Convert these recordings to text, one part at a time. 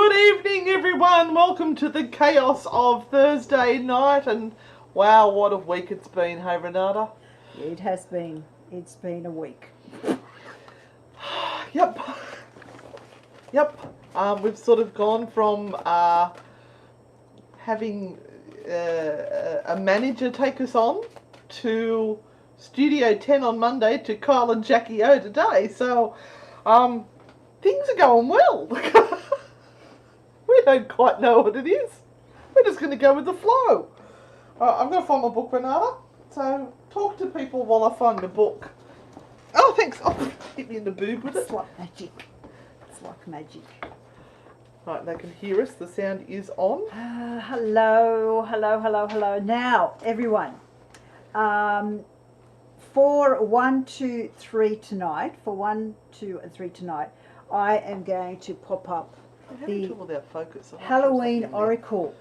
Good evening, everyone. Welcome to the chaos of Thursday night. And wow, what a week it's been, hey Renata? It has been. It's been a week. Yep. We've sort of gone from having a manager take us on to Studio 10 on Monday to Kyle and Jackie O today. So things are going well. We don't quite know what it is. We're just going to go with the flow. I'm going to find my book, Renata. So talk to people while I find the book. Oh, thanks. Oh, hit me in the boob with it. It's like magic. It's like magic. Right, they can hear us. The sound is on. Hello. Now, everyone, for 1, 2, 3 tonight, I am going to pop up the Halloween Oracle.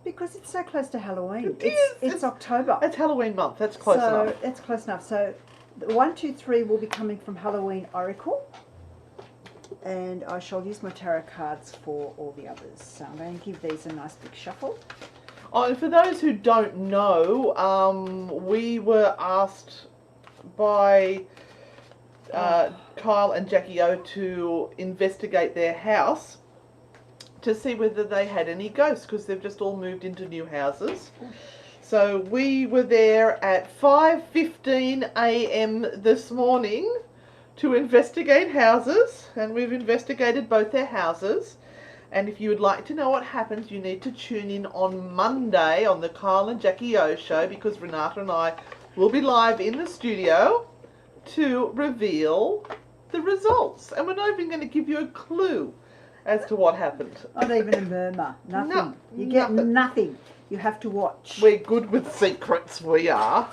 Because it's so close to Halloween. It's October. It's Halloween month. That's close enough. So it's close enough. So 1, 2, 3 will be coming from Halloween Oracle. And I shall use my tarot cards for all the others. So I'm going to give these a nice big shuffle. Oh, and for those who don't know, we were asked by Kyle and Jackie O to investigate their house to see whether they had any ghosts, because they've just all moved into new houses. So we were there at 5:15 a.m. this morning to investigate houses, and we've investigated both their houses. And if you would like to know what happens, you need to tune in on Monday on the Kyle and Jackie O show, because Renata and I will be live in the studio to reveal the results. And we're not even going to give you a clue as to what happened. Not even a murmur. Nothing. No, you get nothing. You have to watch. We're good with secrets, we are.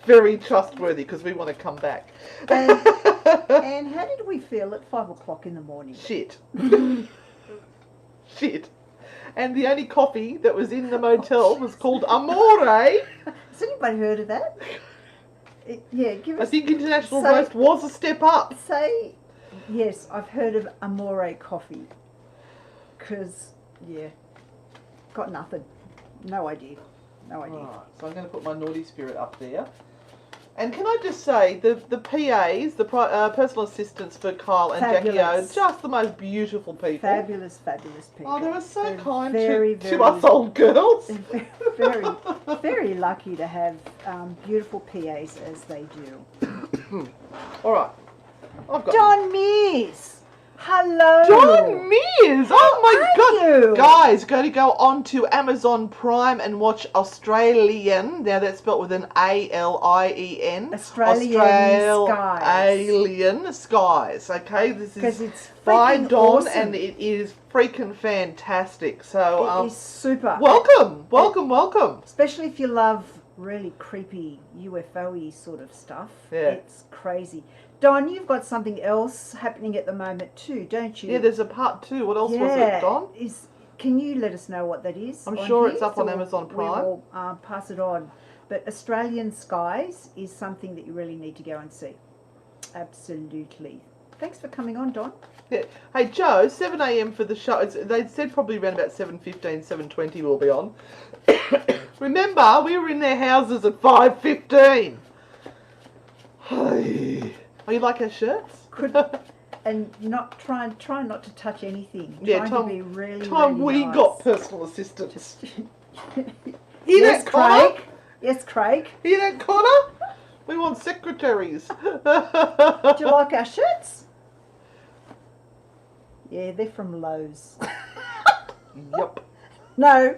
Very trustworthy, because we want to come back. And how did we feel at 5 o'clock in the morning? Shit. Shit. And the only coffee that was in the motel was called Amore. Has anybody heard of that? Give us. I think International Roast was a step up. Say, yes, I've heard of Amore coffee. Because, got nothing. No idea. Right, so I'm going to put my naughty spirit up there. And can I just say, the PAs, the personal assistants for Kyle and Jackie O, just the most beautiful people. Fabulous people. Oh, they were so kind very, to us old girls. Very, very lucky to have beautiful PAs as they do. All right. I've got John Mears. Hello. John Mears. Oh my God. You? Guys, go on to Amazon Prime and watch Australian. Now that's spelled with an ALIEN. Alien Skies. Okay, this is by Don, awesome. and it is freaking fantastic. So it is super. Welcome. Especially if you love really creepy UFO-y sort of stuff. Yeah. It's crazy. Don, you've got something else happening at the moment too, don't you? Yeah, there's a part 2. What else was it, Don? Can you let us know what that is? I'm sure it's up on Amazon Prime. We will pass it on. But Australian Skies is something that you really need to go and see. Absolutely. Thanks for coming on, Don. Yeah. Hey, Joe, 7 a.m. for the show. They said probably around about 7:15, 7:20 we'll be on. Remember, we were in their houses at 5:15. Oh, you like our shirts? And try not to touch anything. Yeah, to be really we nice. Got personal assistants. Yes, Craig. Yes, Craig. Hear that, Connor? We want secretaries. Do you like our shirts? Yeah, they're from Lowe's. Yep. No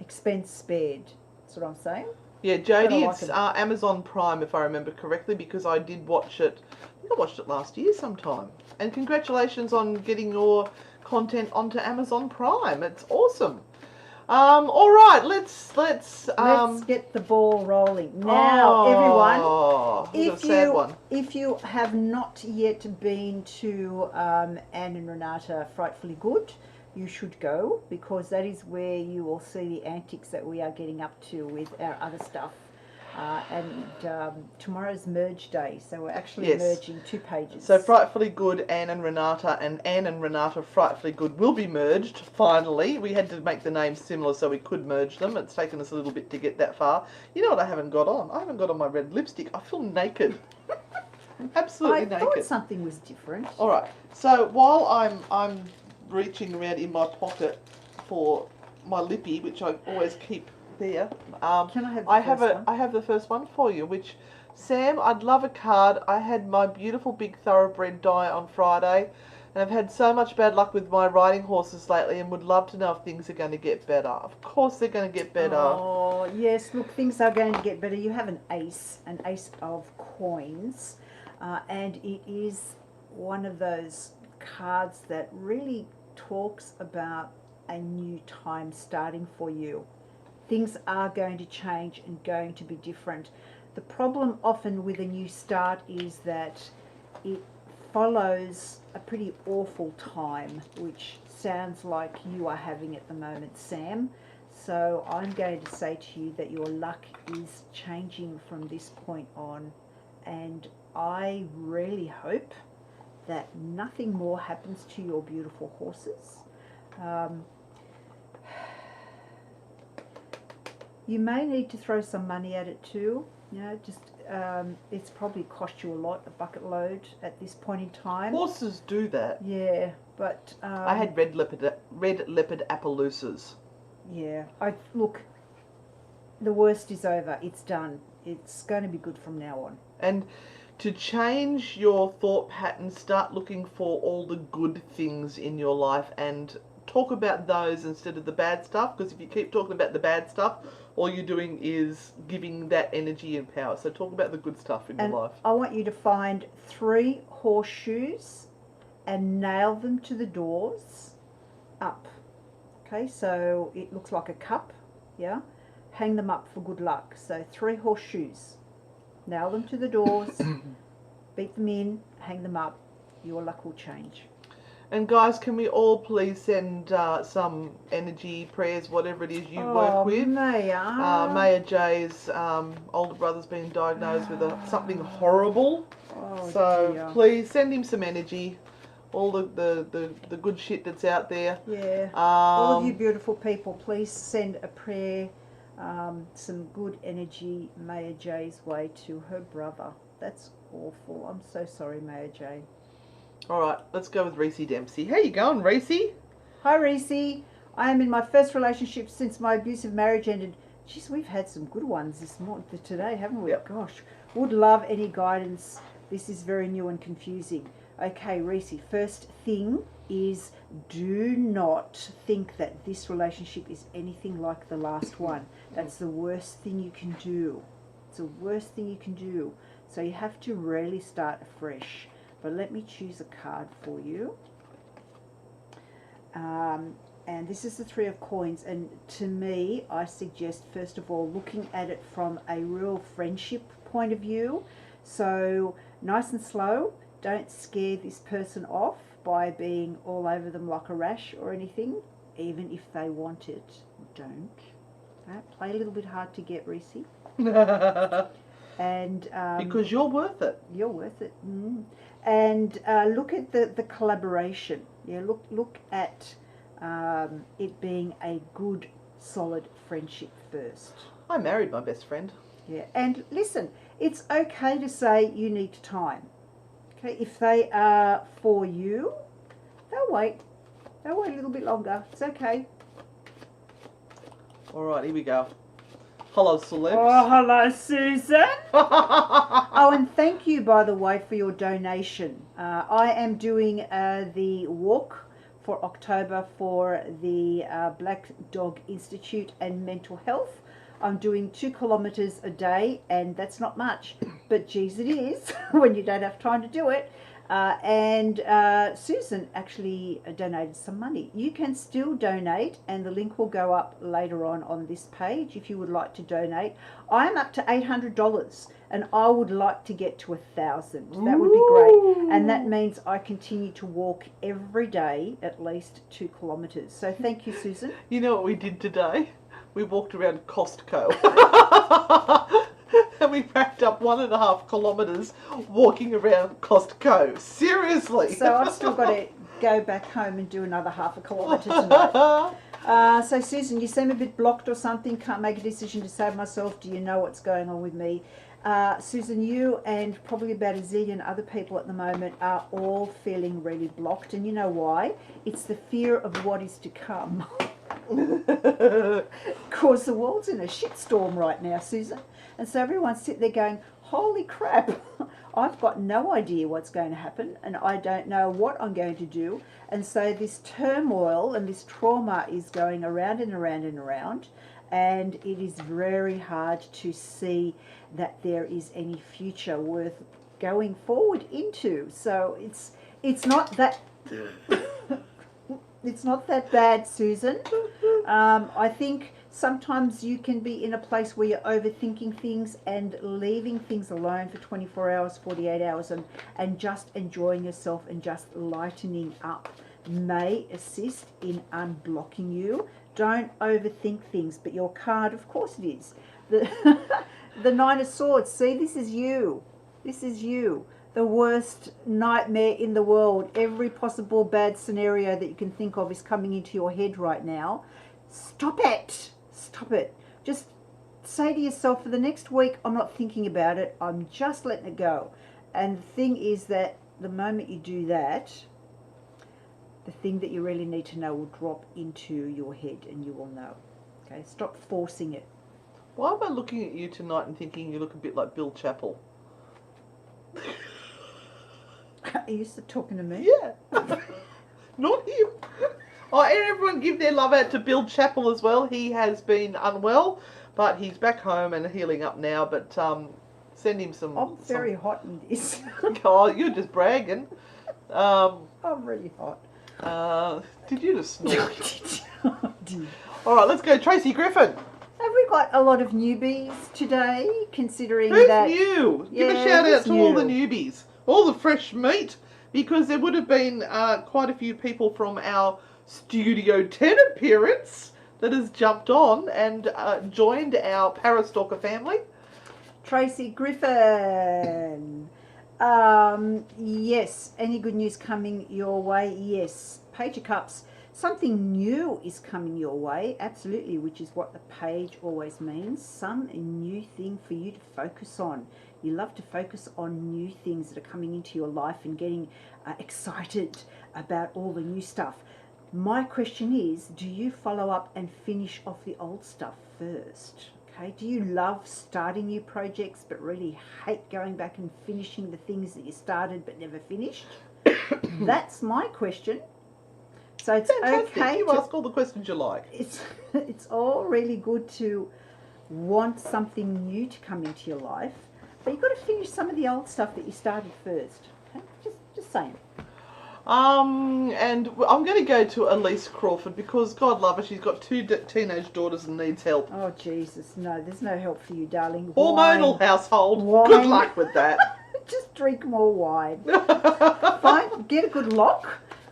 expense spared. That's what I'm saying. Yeah, Jodie, it's Amazon Prime, if I remember correctly, because I did watch it. I think I watched it last year sometime. And congratulations on getting your content onto Amazon Prime. It's awesome. All right, let's get the ball rolling now, everyone. If you have not yet been to Anne and Renata Frightfully Good, you should go, because that is where you will see the antics that we are getting up to with our other stuff. Tomorrow's merge day, so we're actually Yes. merging 2 pages. So Frightfully Good, Anne and Renata, and Anne and Renata Frightfully Good will be merged, finally. We had to make the names similar so we could merge them. It's taken us a little bit to get that far. You know what I haven't got on? I haven't got on my red lipstick. I feel naked. Absolutely naked. I thought something was different. All right. So while I'm reaching around in my pocket for my lippy, which I always keep there. Can I have the first one? I have the first one for you, which, Sam, I'd love a card. I had my beautiful big thoroughbred die on Friday, and I've had so much bad luck with my riding horses lately and would love to know if things are going to get better. Of course they're going to get better. Oh, yes, look, things are going to get better. You have an ace of coins, and it is one of those cards that really talks about a new time starting for you. Things are going to change and going to be different. The problem often with a new start is that it follows a pretty awful time, which sounds like you are having at the moment, Sam. So I'm going to say to you that your luck is changing from this point on, and I really hope that nothing more happens to your beautiful horses. You may need to throw some money at it too. You know, just it's probably cost you a lot, a bucket load at this point in time. Horses do that. Yeah, but I had red leopard Appaloosas. Yeah, look. The worst is over. It's done. It's going to be good from now on. And to change your thought pattern, start looking for all the good things in your life and talk about those instead of the bad stuff, because if you keep talking about the bad stuff, all you're doing is giving that energy and power. So talk about the good stuff in your life. I want you to find 3 horseshoes and nail them to the doors up. Okay, so it looks like a cup, yeah? Hang them up for good luck. So 3 horseshoes, nail them to the doors, beat them in, hang them up, your luck will change. And guys, can we all please send some energy, prayers, whatever it is you work with? Maya J's older brother's been diagnosed with something horrible. So dear. Please send him some energy. All the good shit that's out there. Yeah. All of you beautiful people, please send a prayer, some good energy Maya J's way to her brother. That's awful. I'm so sorry, Maya J. All right, let's go with Reese Dempsey. How you going, Reese? Hi, Reese. I am in my first relationship since my abusive marriage ended. Geez, we've had some good ones today, haven't we? Yep. Gosh, would love any guidance. This is very new and confusing. Okay, Reese, first thing is do not think that this relationship is anything like the last one. That's the worst thing you can do. It's the worst thing you can do. So you have to really start afresh. But let me choose a card for you. And this is the 3 of coins. And to me, I suggest, first of all, looking at it from a real friendship point of view. So nice and slow. Don't scare this person off by being all over them like a rash or anything, even if they want it. Don't. Play a little bit hard to get, Reese. And because you're worth it. You're worth it. And look at the collaboration. Yeah, look at it being a good, solid friendship first. I married my best friend. Yeah, and listen, it's okay to say you need time. Okay, if they are for you, they'll wait. They'll wait a little bit longer. It's okay. All right, here we go. Hello, celebs. Oh, hello, Susan. Oh, and thank you, by the way, for your donation. I am doing the walk for October for the Black Dog Institute and Mental Health. I'm doing 2 kilometres a day, and that's not much, but geez, it is when you don't have time to do it. And Susan actually donated some money. You can still donate, and the link will go up later on this page if you would like to donate. I'm up to $800, and I would like to get to 1,000. That would be great, and that means I continue to walk every day at least 2 kilometres. So thank you, Susan. You know what we did today? We walked around Costco. And we packed up 1.5 kilometres walking around Costco. Seriously. So I've still got to go back home and do another 0.5 kilometre tonight. So Susan, you seem a bit blocked or something. Can't make a decision to save myself. Do you know what's going on with me? Susan, you and probably about a zillion other people at the moment are all feeling really blocked. And you know why? It's the fear of what is to come. Because the world's in a shitstorm right now, Susan. And so everyone's sitting there going, holy crap, I've got no idea what's going to happen and I don't know what I'm going to do. And so this turmoil and this trauma is going around and around and around. And it is very hard to see that there is any future worth going forward into. So it's not that it's not that bad, Susan. I think sometimes you can be in a place where you're overthinking things and leaving things alone for 24 hours, 48 hours and just enjoying yourself and just lightening up may assist in unblocking you. Don't overthink things, but your card, of course it is. The Nine of Swords, see, this is you. This is you. The worst nightmare in the world. Every possible bad scenario that you can think of is coming into your head right now. Stop it. Stop it. Just say to yourself, for the next week, I'm not thinking about it. I'm just letting it go. And the thing is that the moment you do that, the thing that you really need to know will drop into your head and you will know. Okay, stop forcing it. Why am I looking at you tonight and thinking you look a bit like Bill Chappell? Are you still talking to me? Yeah. Not him. Oh, and everyone give their love out to Bill Chappell as well. He has been unwell, but he's back home and healing up now. But send him some... I'm very hot in this. Oh, you're just bragging. I'm really hot. Did you just snort? All right, let's go. Tracy Griffin. Have we got a lot of newbies today, considering Who's that... new? Yeah, Give a shout out to new? all the newbies. All the fresh meat. Because there would have been quite a few people from our Studio 10 appearance that has jumped on and joined our Parastalker family. Tracy Griffin. Yes. Any good news coming your way? Yes. Page of Cups. Something new is coming your way. Absolutely, which is what the page always means. Some new thing for you to focus on. You love to focus on new things that are coming into your life and getting excited about all the new stuff. My question is, do you follow up and finish off the old stuff first? Okay, do you love starting new projects but really hate going back and finishing the things that you started but never finished? That's my question. So it's Fantastic. okay. You ask all the questions you like. It's all really good to want something new to come into your life, but you've got to finish some of the old stuff that you started first. Okay? Just saying. And I'm going to go to Elise Crawford because, God love her, she's got 2 teenage daughters and needs help. Oh, Jesus, no, there's no help for you, darling. Hormonal household. Wine. Good luck with that. Just drink more wine. Get a good lock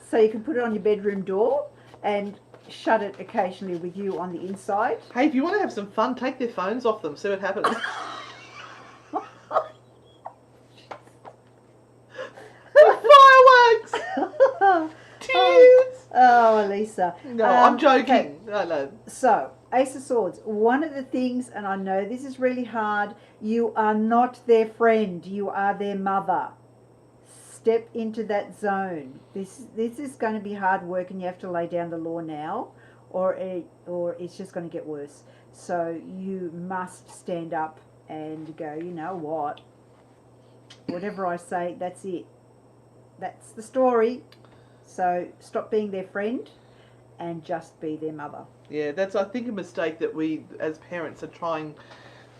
so you can put it on your bedroom door and shut it occasionally with you on the inside. Hey, if you want to have some fun, take their phones off them, see what happens. Fireworks! Tears! Oh, Elisa. No, I'm joking. Okay. No. So, Ace of Swords, one of the things, and I know this is really hard, you are not their friend, you are their mother. Step into that zone. This is going to be hard work and you have to lay down the law now or it's just going to get worse. So you must stand up and go, you know what, whatever I say, that's it. That's the story. So stop being their friend and just be their mother. Yeah, that's, I think, a mistake that we as parents are trying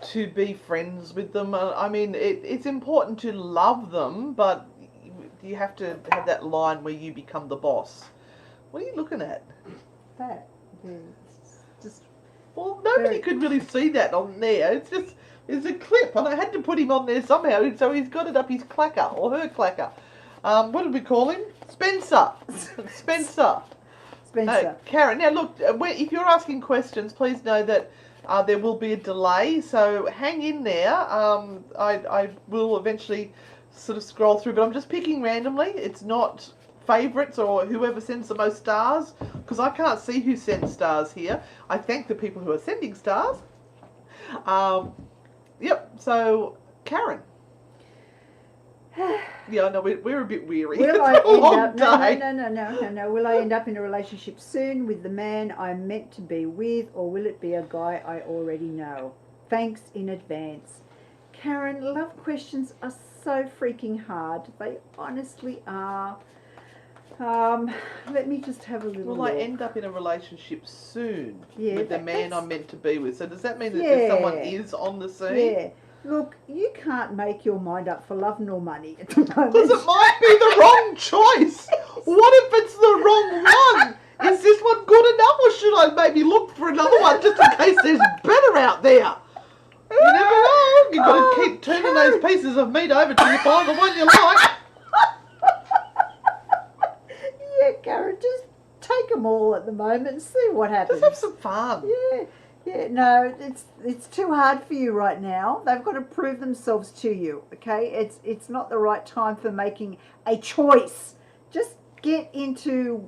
to be friends with them. I mean, it's important to love them, but you have to have that line where you become the boss. What are you looking at? That. Just. Well, nobody could really see that on there. It's a clip, and I had to put him on there somehow, so he's got it up his clacker, or her clacker. What did we call him? Spencer. Spencer. Spencer. Karen, now look, if you're asking questions, please know that There will be a delay, so hang in there. I will eventually sort of scroll through, but I'm just picking randomly. It's not favourites or whoever sends the most stars, because I can't see who sends stars here. I thank the people who are sending stars. Yep, so Karen. Yeah, no, we're a bit weary. Will It's I a long end up? day. No. Will I end up in a relationship soon with the man I'm meant to be with, or will it be a guy I already know? Thanks in advance. Karen, love questions are so freaking hard. They honestly are. Let me just have a little Will look. I end up in a relationship soon Yeah, with the man that's... I'm meant to be with? So does that mean that Yeah. someone is on the scene? Yeah. Look, you can't make your mind up for love nor money at the moment. Because it might be the wrong choice. What if it's the wrong one? Is this one good enough, or should I maybe look for another one just in case there's better out there? You never know. You've got to keep turning those pieces of meat over till you find the one you like. Yeah, Karen, just take them all at the moment and see what happens. Just have some fun. Yeah, no, it's too hard for you right now. They've got to prove themselves to you, okay? It's not the right time for making a choice. Just get into,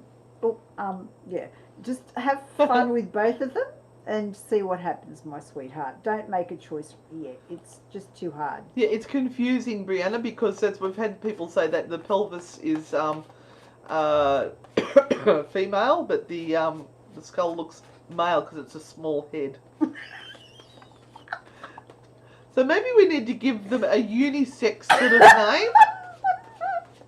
just have fun with both of them and see what happens, my sweetheart. Don't make a choice yet. It's just too hard. Yeah, it's confusing, Brianna, because we've had people say that the pelvis is female, but the skull looks male because it's a small head. So maybe we need to give them a unisex sort of name,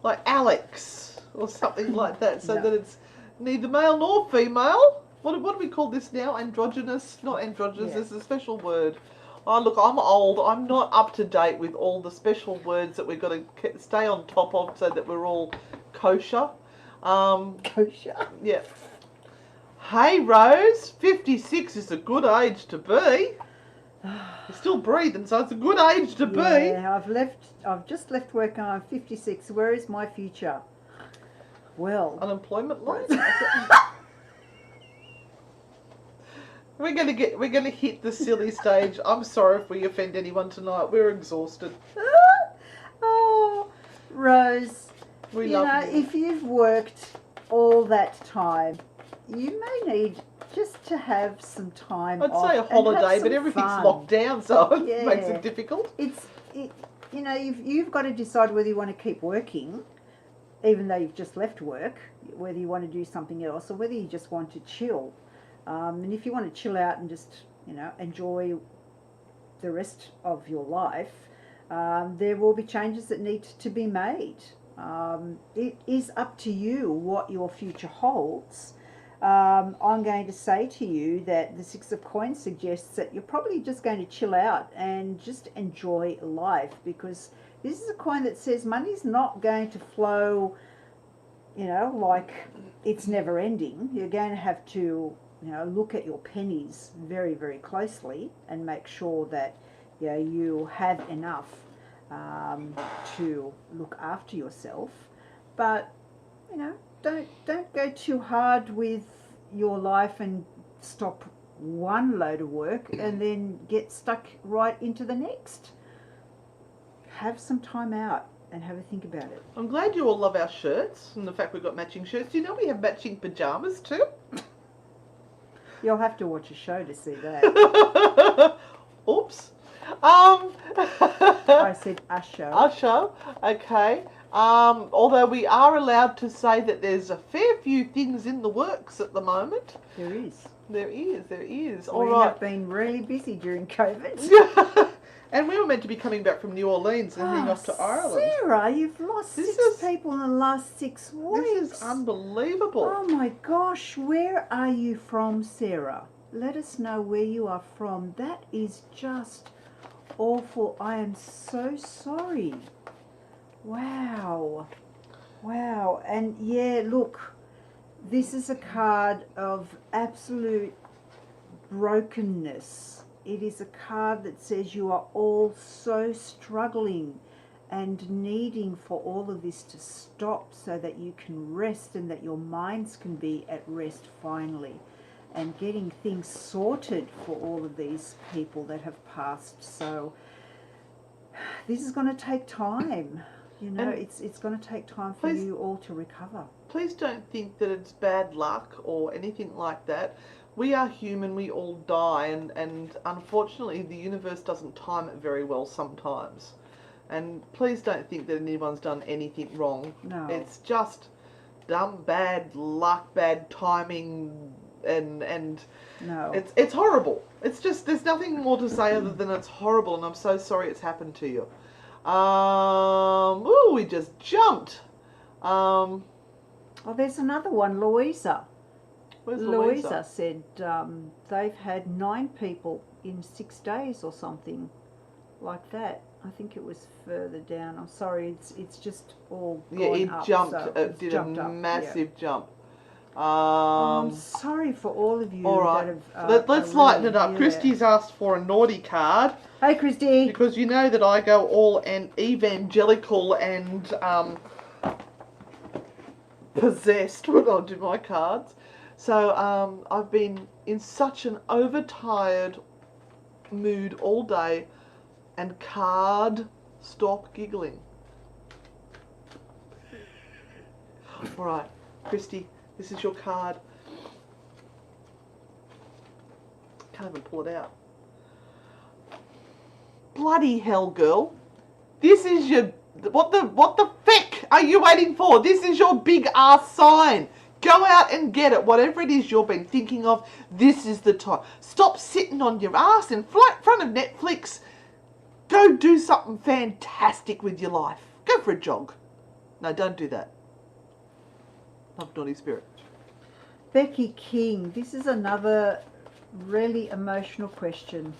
like Alex or something like that, so that it's neither male nor female. What do we call this now? Androgynous? Not androgynous. There's a special word. Oh, look, I'm old. I'm not up to date with all the special words that we've got to stay on top of so that we're all kosher. Kosher. Yeah. Hey, Rose, 56 is a good age to be. You're still breathing, so it's a good age to be. Yeah, I've just left work and I'm 56. Where is my future? Well, Unemployment line? We're gonna hit the silly stage. I'm sorry if we offend anyone tonight. We're exhausted. Oh, Rose, We love you. If you've worked all that time, you may need just to have some time I'd off say a holiday, but everything's fun. locked down, so it makes it difficult. You've got to decide whether you want to keep working, even though you've just left work, whether you want to do something else, or whether you just want to chill. And if you want to chill out and just, enjoy the rest of your life, there will be changes that need to be made. It is up to you what your future holds. I'm going to say to you that the Six of Coins suggests that you're probably just going to chill out and just enjoy life, because this is a coin that says money's not going to flow, like it's never ending. You're going to have to, look at your pennies very, very closely and make sure that you have enough to look after yourself. But, don't go too hard with your life and stop one load of work and then get stuck right into the next. Have some time out and have a think about it. I'm glad you all love our shirts and the fact we've got matching shirts. Do you know we have matching pajamas too? You'll have to watch a show to see that. Oops. I said a show. A show, okay. Although we are allowed to say that there's a fair few things in the works at the moment. There is. There is. All right. We have been really busy during COVID. And we were meant to be coming back from New Orleans and heading off to Ireland. Sarah, you've lost six people in the last 6 weeks. This is unbelievable. Oh my gosh, where are you from, Sarah? Let us know where you are from. That is just awful. I am so sorry. Wow. And yeah, look, this is a card of absolute brokenness. It is a card that says you are all so struggling and needing for all of this to stop so that you can rest and that your minds can be at rest finally. and getting things sorted for all of these people that have passed. So this is going to take time. You know, it's going to take time for you all to recover. Please don't think that it's bad luck or anything like that. We are human, we all die, and unfortunately the universe doesn't time it very well sometimes. And please don't think that anyone's done anything wrong. No. It's just dumb, bad luck, bad timing, and no. It's horrible. It's just, there's nothing more to say other than it's horrible, and I'm so sorry it's happened to you. Ooh, we just jumped. Oh, there's another one, Louisa. Where's Louisa said they've had 9 people in 6 days or something like that. I think it was further down. I'm sorry, it's just all gone up. Jumped. So it did jumped a up. massive jump. I'm sorry for all of you all right. that have... Let's lighten it up. Christy's asked for a naughty card. Hey, Christy. Because you know that I go all evangelical and possessed when I do my cards. So I've been in such an overtired mood all day, and stop giggling. All right, Christy, this is your card. Can't even pull it out. Bloody hell, girl. This is your... What the feck are you waiting for? This is your big ass sign. Go out and get it. Whatever it is you've been thinking of, this is the time. Stop sitting on your ass in front of Netflix. Go do something fantastic with your life. Go for a jog. No, don't do that. Love naughty spirit. Becky King, this is another really emotional question.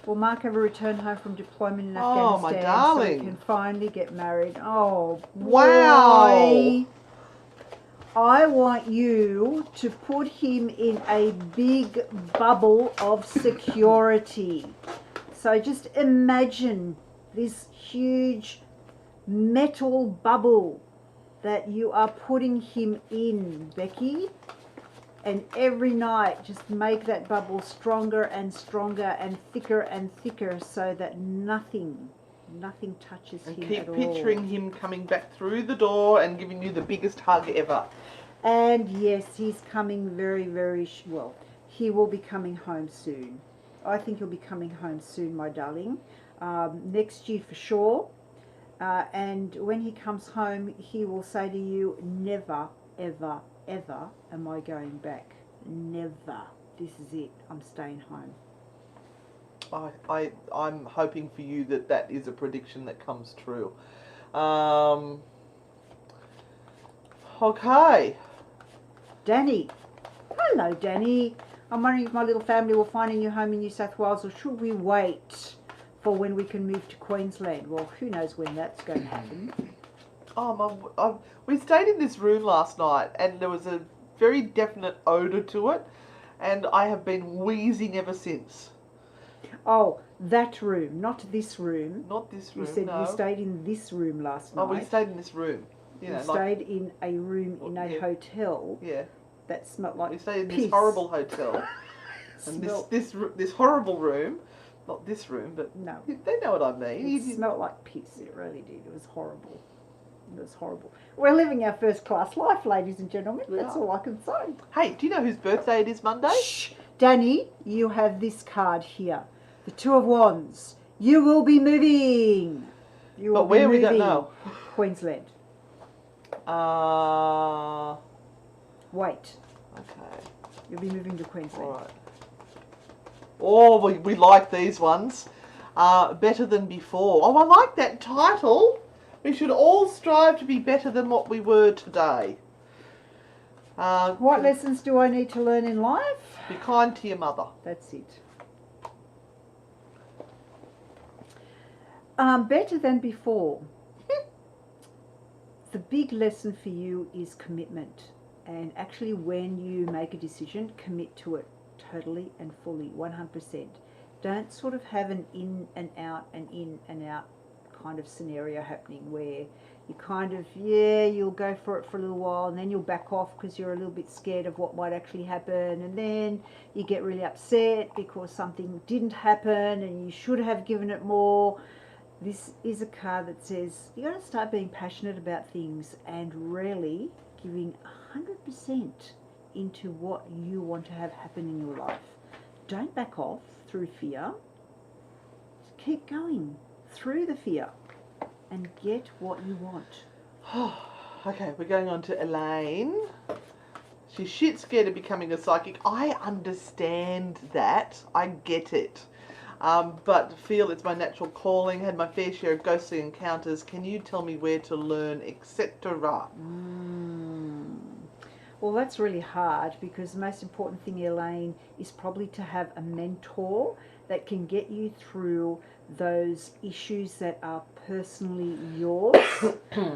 Will Mark ever return home from deployment in Afghanistan my darling. so he can finally get married? Oh, wow. Boy. I want you to put him in a big bubble of security. So just imagine this huge metal bubble that you are putting him in, Becky. And every night just make that bubble stronger and stronger and thicker so that nothing touches him at all. And keep picturing him coming back through the door and giving you the biggest hug ever. And yes, he's coming very, very well. He will be coming home soon. I think he'll be coming home soon, my darling. Next year for sure. And when he comes home, he will say to you, never, ever, ever am I going back. Never. This is it. I'm staying home. I'm hoping for you that is a prediction that comes true. Okay. Danny. Hello, Danny. I'm wondering if my little family will find a new home in New South Wales, or should we wait for when we can move to Queensland? Well, who knows when that's going to happen. We stayed in this room last night, and there was a very definite odour to it, and I have been wheezing ever since. Oh, that room, not this room. Not this room, You said no. you stayed in this room last night. Oh, we stayed in this room. You stayed in a room in a hotel. Yeah. That smelled like We stayed in piss. this horrible hotel. And this horrible room. Not this room, but no. They know what I mean. It smelled like piss. It really did. It was horrible. It was horrible. We're living our first class life, ladies and gentlemen. That's all I can say. Hey, do you know whose birthday it is Monday? Shh. Danny, you have this card here. The Two of Wands. You will be moving. But where we don't know. Queensland. Wait. Okay. You'll be moving to Queensland. All right. Oh, we like these ones. Better than before. Oh, I like that title. We should all strive to be better than what we were today. What lessons do I need to learn in life? Be kind to your mother. That's it. Better than before. The big lesson for you is commitment. And actually when you make a decision, commit to it totally and fully, 100%. Don't sort of have an in and out and in and out kind of scenario happening where You kind of, yeah, you'll go for it for a little while, and then you'll back off because you're a little bit scared of what might actually happen, and then you get really upset because something didn't happen and you should have given it more. This is a card that says you got to start being passionate about things and really giving 100% into what you want to have happen in your life. Don't back off through fear. Keep going through the fear and get what you want. Okay, we're going on to Elaine. She's shit scared of becoming a psychic. I understand that. I get it. But feel it's my natural calling. Had my fair share of ghostly encounters. Can you tell me where to learn, etc.? Well, that's really hard because the most important thing, Elaine, is probably to have a mentor that can get you through those issues that are personally yours.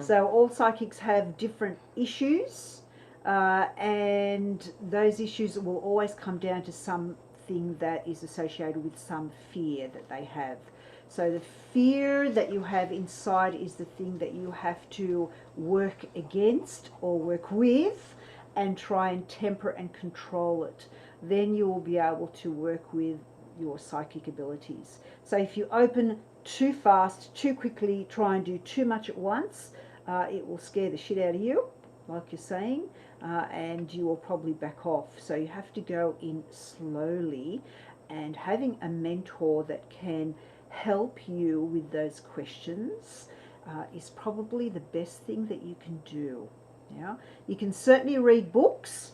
So all psychics have different issues, and those issues will always come down to something that is associated with some fear that they have. So the fear that you have inside is the thing that you have to work against or work with and try and temper and control it. Then you will be able to work with your psychic abilities. So if you open too fast, too quickly, try and do too much at once, it will scare the shit out of you, like you're saying, and you will probably back off. So you have to go in slowly, and having a mentor that can help you with those questions is probably the best thing that you can do. Yeah, you can certainly read books,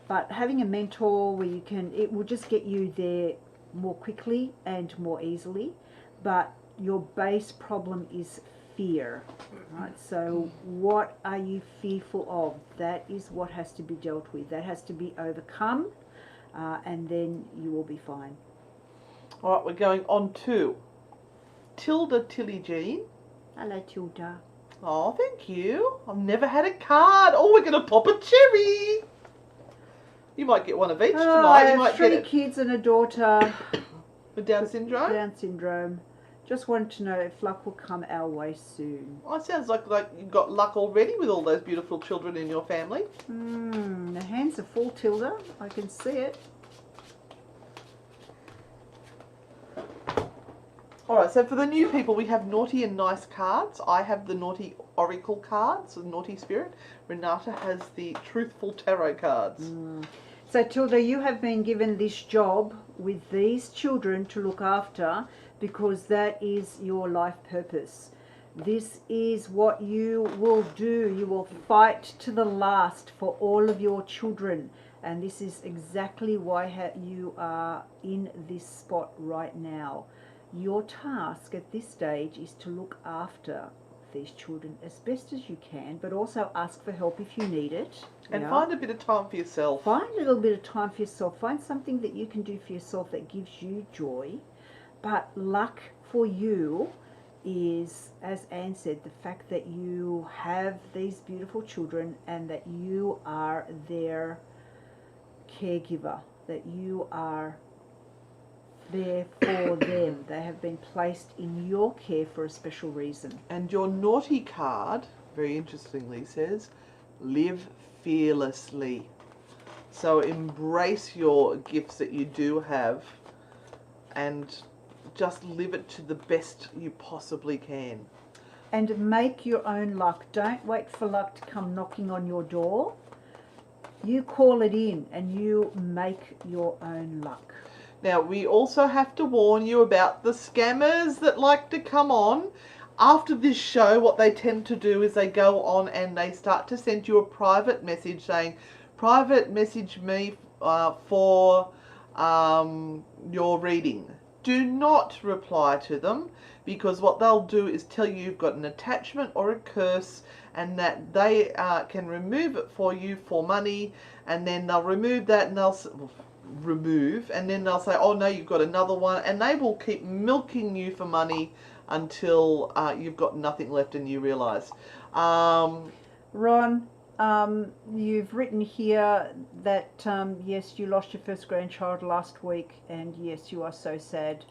but having a mentor where you can, it will just get you there more quickly and more easily. But your base problem is fear, right? So what are you fearful of? That is what has to be dealt with. That has to be overcome, and then you will be fine. All right, we're going on to Tilda Tilly Jean. Hello, Tilda. Oh, thank you. I've never had a card. Oh, we're going to pop a cherry. You might get one of each tonight. I You have might 3 get kids and a daughter with Down syndrome. Down syndrome. Just wanted to know if luck will come our way soon. Oh, it sounds like you've got luck already with all those beautiful children in your family. The hands are full, Tilda. I can see it. Alright, so for the new people, we have naughty and nice cards. I have the naughty oracle cards, the naughty spirit. Renata has the truthful tarot cards. So Tilda, you have been given this job with these children to look after because that is your life purpose. This is what you will do. You will fight to the last for all of your children. And this is exactly why you are in this spot right now. Your task at this stage is to look after these children as best as you can, but also ask for help if you need it. And find a bit of time for yourself. Find a little bit of time for yourself. Find something that you can do for yourself that gives you joy. But luck for you is, as Anne said, the fact that you have these beautiful children and that you are their caregiver, that you are there for them. They have been placed in your care for a special reason. And your naughty card, very interestingly, says, live fearlessly. So embrace your gifts that you do have and just live it to the best you possibly can. And make your own luck. Don't wait for luck to come knocking on your door. You call it in and you make your own luck. Now, we also have to warn you about the scammers that like to come on. After this show, what they tend to do is they go on and they start to send you a private message saying, private message me for your reading. Do not reply to them, because what they'll do is tell you you've got an attachment or a curse and that they can remove it for you for money, and then they'll remove that and they'll and then they'll say, oh no, you've got another one, and they will keep milking you for money until you've got nothing left and you realise. Ron, you've written here that yes, you lost your first grandchild last week, and yes, you are so sad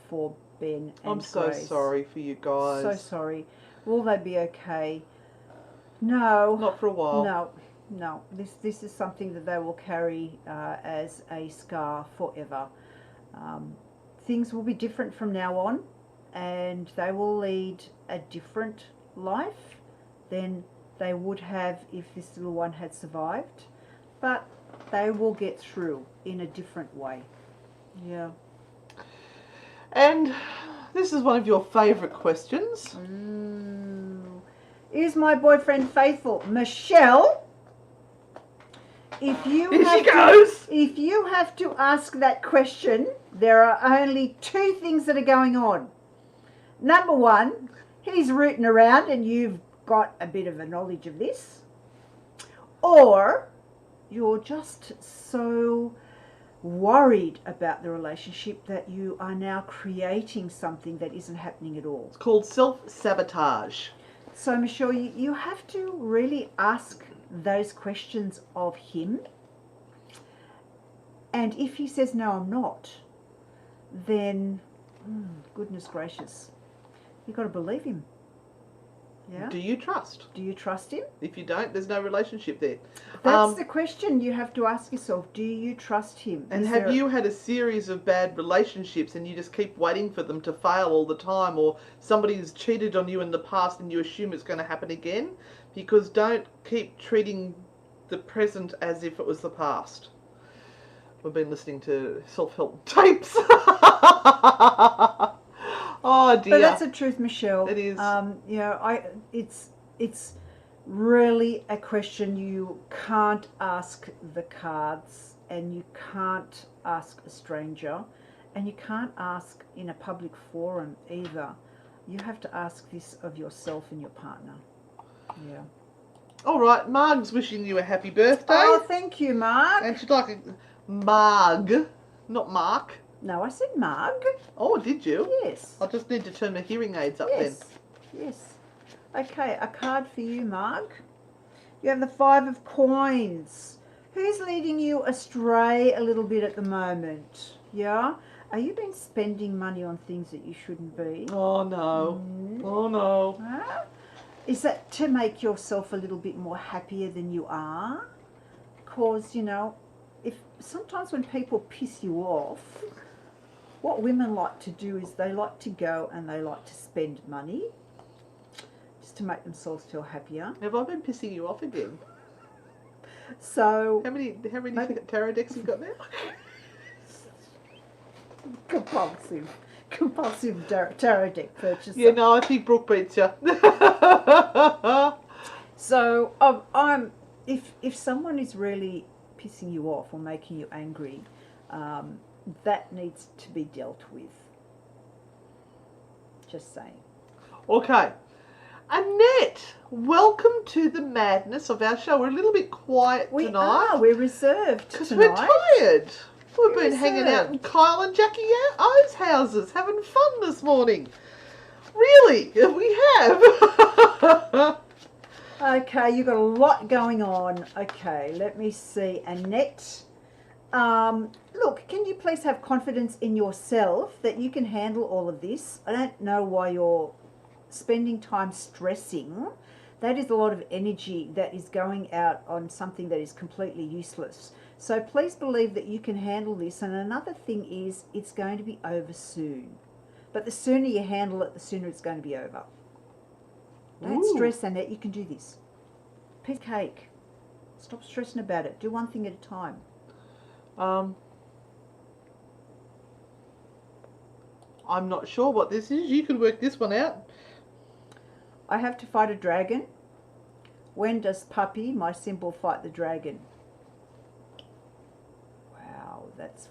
for Ben and I'm so Grace. sorry for you guys. So sorry. Will they be okay? No. Not for a while. No. This is something that they will carry as a scar forever. Things will be different from now on, and they will lead a different life than they would have if this little one had survived. But they will get through in a different way. Yeah. And this is one of your favourite questions. Is my boyfriend faithful? Michelle, if you have to ask that question, there are only two things that are going on. Number one, he's rooting around and you've got a bit of a knowledge of this. Or you're just so worried about the relationship that you are now creating something that isn't happening at all. It's called self-sabotage. So, Michelle, you have to really ask those questions of him. And if he says, no, I'm not, then, goodness gracious, you've got to believe him. Yeah. Do you trust? Do you trust him? If you don't, there's no relationship there. That's the question you have to ask yourself. Do you trust him? And have you had a series of bad relationships and you just keep waiting for them to fail all the time, or somebody's cheated on you in the past and you assume it's going to happen again? Because don't keep treating the present as if it was the past. We've been listening to self-help tapes. Oh dear. But that's the truth, Michelle. It is. It's really a question you can't ask the cards, and you can't ask a stranger, and you can't ask in a public forum either. You have to ask this of yourself and your partner. Yeah. All right, Marg's wishing you a happy birthday. Oh, thank you, Mark. And she'd like a Marg, not Mark. No, I said Marg. Oh, did you? Yes. I just need to turn my hearing aids up then. Yes. Okay, a card for you, Marg. You have the 5 of coins. Who's leading you astray a little bit at the moment? Yeah? Are you been spending money on things that you shouldn't be? Oh, no. Oh, no. Huh? Is that to make yourself a little bit more happier than you are? Because, if sometimes when people piss you off, what women like to do is they like to go and they like to spend money just to make themselves feel happier. Have I been pissing you off again? So how many tarot decks you got now? compulsive tarot deck purchaser. Yeah, no, I think Brooke beats you. So if someone is really pissing you off or making you angry, that needs to be dealt with. Just saying. Okay. Annette, welcome to the madness of our show. We're a little bit quiet tonight. We're reserved because tonight. we're tired. We've been hanging out in Kyle and Jackie O's houses, having fun this morning. Really, we have. Okay, you've got a lot going on. Okay, let me see. Annette, look, can you please have confidence in yourself that you can handle all of this? I don't know why you're spending time stressing. That is a lot of energy that is going out on something that is completely useless. So please believe that you can handle this. And another thing is, it's going to be over soon. But the sooner you handle it, the sooner it's going to be over. Don't stress, Annette. You can do this. Piece of cake. Stop stressing about it. Do one thing at a time. I'm not sure what this is. You can work this one out. I have to fight a dragon. When does Puppy, my symbol, fight the dragon? Wow, that's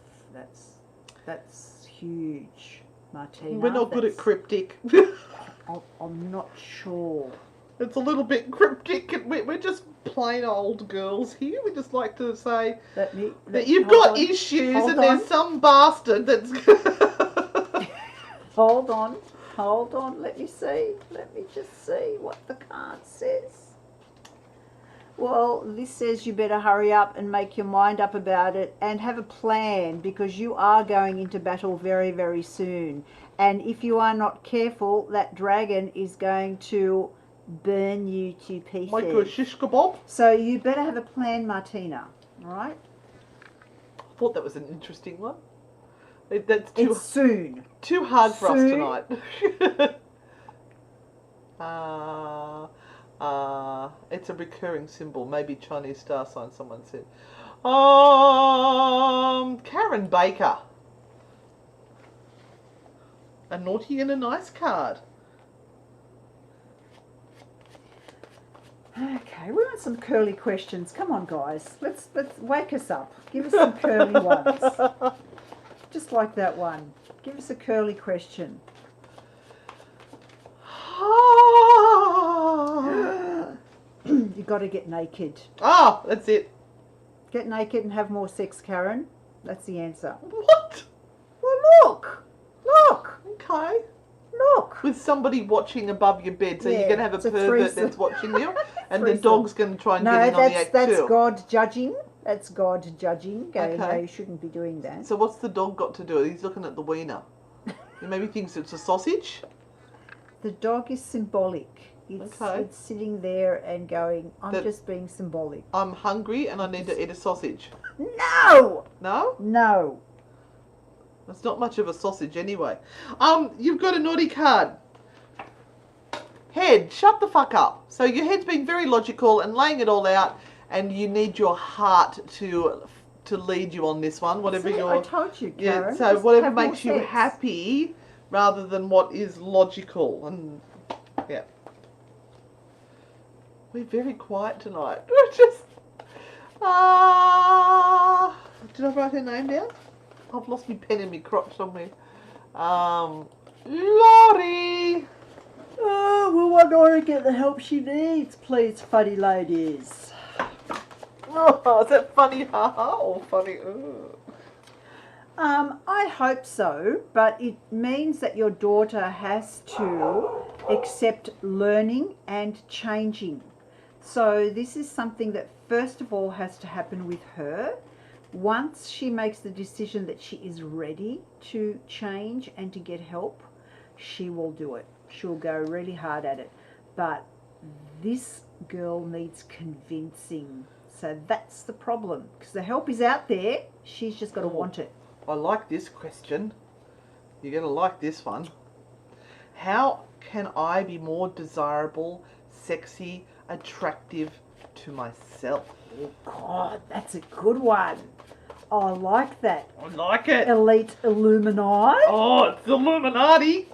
huge, Martina. We're not good at cryptic. I'm not sure. It's a little bit cryptic. We're just plain old girls here. We just like to say that you've got issues and there's some bastard that's... Hold on. Let me just see what the card says. Well, this says you better hurry up and make your mind up about it and have a plan, because you are going into battle very, very soon. And if you are not careful, that dragon is going to burn you to pieces. Make you a shish kebab. So you better have a plan, Martina. All right? I thought that was an interesting one. It's soon. Too hard for us Soon. tonight. It's a recurring symbol. Maybe Chinese star sign, someone said. Karen Baker. A naughty and a nice card. Okay, we want some curly questions. Come on, guys. Let's wake us up. Give us some curly ones. Just like that one. Give us a curly question. You got to get naked. Ah, that's it. Get naked and have more sex, Karen. That's the answer. What? Well, look. Look. Okay. Look. With somebody watching above your bed, so Yeah, you're going to have a it's a pervert threesome. that's watching you, and the Threesome. dog's going to try and No, get in on the act that's too. God judging. That's God judging. Going, Okay. no, you shouldn't be doing that. So what's the dog got to do? He's looking at the wiener. He maybe thinks it's a sausage. The dog is symbolic. It's sitting there and going, I'm just being symbolic. I'm hungry and I need to eat a sausage. No! No? No. That's not much of a sausage anyway. You've got a naughty card. Head, shut the fuck up. So your head's being very logical and laying it all out, and you need your heart to lead you on this one. Whatever See, your I told you, Karen. so just whatever have more makes you sex. happy, rather than what is logical. And yeah, we're very quiet tonight. We're just did I write her name down? I've lost my pen in my crotch somewhere. Laurie. Oh, we want her to get the help she needs, please, funny ladies. Oh, is that funny, haha, or funny? Ugh. I hope so, but it means that your daughter has to accept learning and changing. So this is something that first of all has to happen with her. Once she makes the decision that she is ready to change and to get help, she will do it. She'll go really hard at it. But this girl needs convincing. So that's the problem. Because the help is out there. She's just got to want it. I like this question. You're going to like this one. How can I be more desirable, sexy, attractive to myself? Oh, God, that's a good one. I like that. I like it. Elite Illuminati. Oh, it's Illuminati.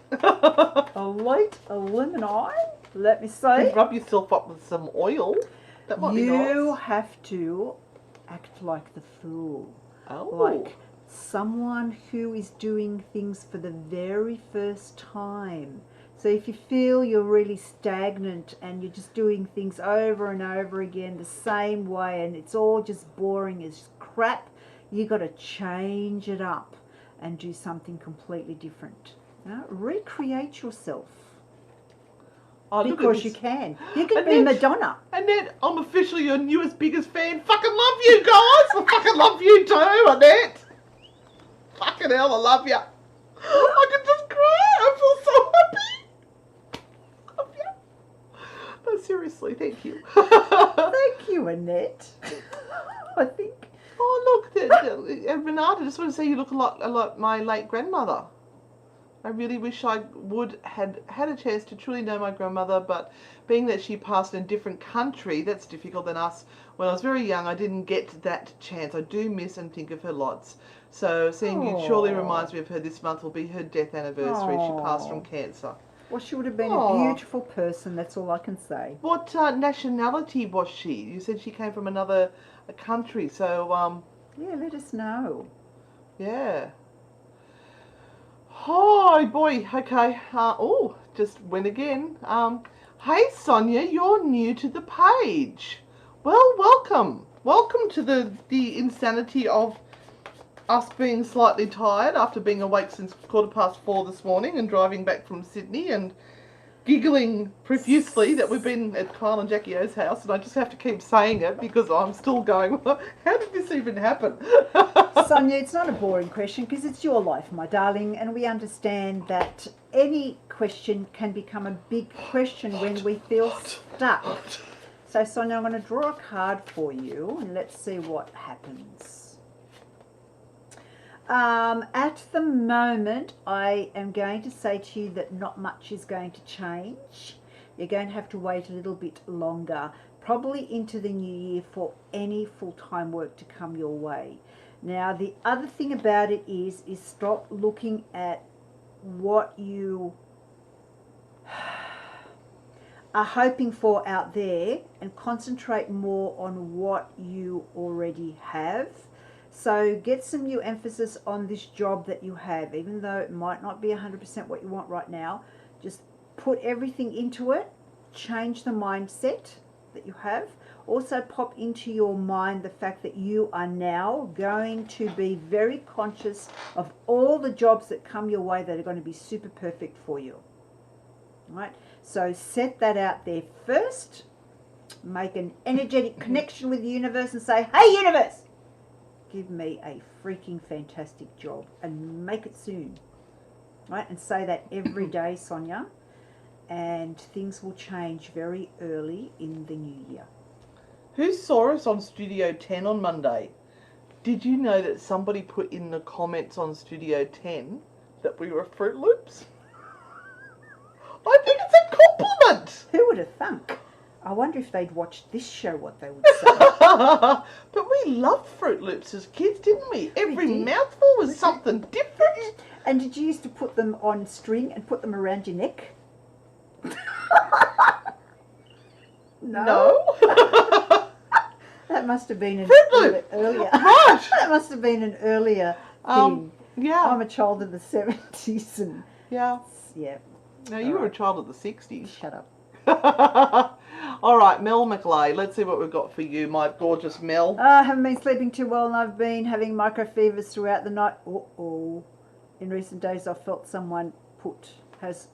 Elite Illuminati. Let me see. Rub yourself up with some oil. That might be nice. You have to act like the fool. Oh. Like someone who is doing things for the very first time. So if you feel you're really stagnant and you're just doing things over and over again the same way and it's all just boring as crap, you got to change it up and do something completely different. Recreate yourself. Oh, because you can. You can And be then- Madonna. Annette, I'm officially your newest, biggest fan. Fucking love you guys. I fucking love you too, Annette. Fucking hell, I love you. I can just cry. I feel so happy. Love you. No, seriously, thank you. Thank you, Annette. I think. Oh, look, Renata, just want to say you look a lot like my late grandmother. I really wish I would had a chance to truly know my grandmother, but being that she passed in a different country, that's difficult than us. When I was very young, I didn't get that chance. I do miss and think of her lots. So seeing you surely reminds me of her. This month will be her death anniversary. She passed from cancer. Well, she would have been a beautiful person, that's all I can say. What nationality was she? You said she came from another country, so Yeah, let us know. yeah. Oh boy, okay. Oh, just went again. Hey Sonia, you're new to the page. Well, welcome. Welcome to the insanity of us being slightly tired after being awake since 4:15 this morning and driving back from Sydney and giggling profusely that we've been at Kyle and Jackie O's house, and I just have to keep saying it because I'm still going, how did this even happen? Sonia, it's not a boring question because it's your life, my darling, and we understand that any question can become a big question when we feel stuck. So, Sonia, I'm going to draw a card for you and let's see what happens. At the moment, I am going to say to you that not much is going to change. You're going to have to wait a little bit longer, probably into the new year, for any full-time work to come your way. Now, the other thing about it is stop looking at what you are hoping for out there and concentrate more on what you already have. So get some new emphasis on this job that you have, even though it might not be 100% what you want right now. Just put everything into it, change the mindset that you have. Also pop into your mind the fact that you are now going to be very conscious of all the jobs that come your way that are going to be super perfect for you. All right? So set that out there first. Make an energetic connection with the universe and say, hey universe, give me a freaking fantastic job and make it soon. Right? And say that every day, Sonia, and things will change very early in the new year. Who saw us on Studio 10 on Monday? Did you know that somebody put in the comments on Studio 10 that we were Fruit Loops? I think it's a compliment. Who would have thunk? I wonder if they'd watched this show, what they would say. But we loved Fruit Loops as kids, didn't we? Every mouthful was something different. And did you used to put them on string and put them around your neck? No. That must have been an earlier. Right. That must have been an earlier thing. Yeah. I'm a child of the 70s and yeah. No, you were a child of the 60s. Shut up. All right, Mel McLeay, let's see what we've got for you, my gorgeous Mel. I haven't been sleeping too well and I've been having microfevers throughout the night. In recent days I've felt someone has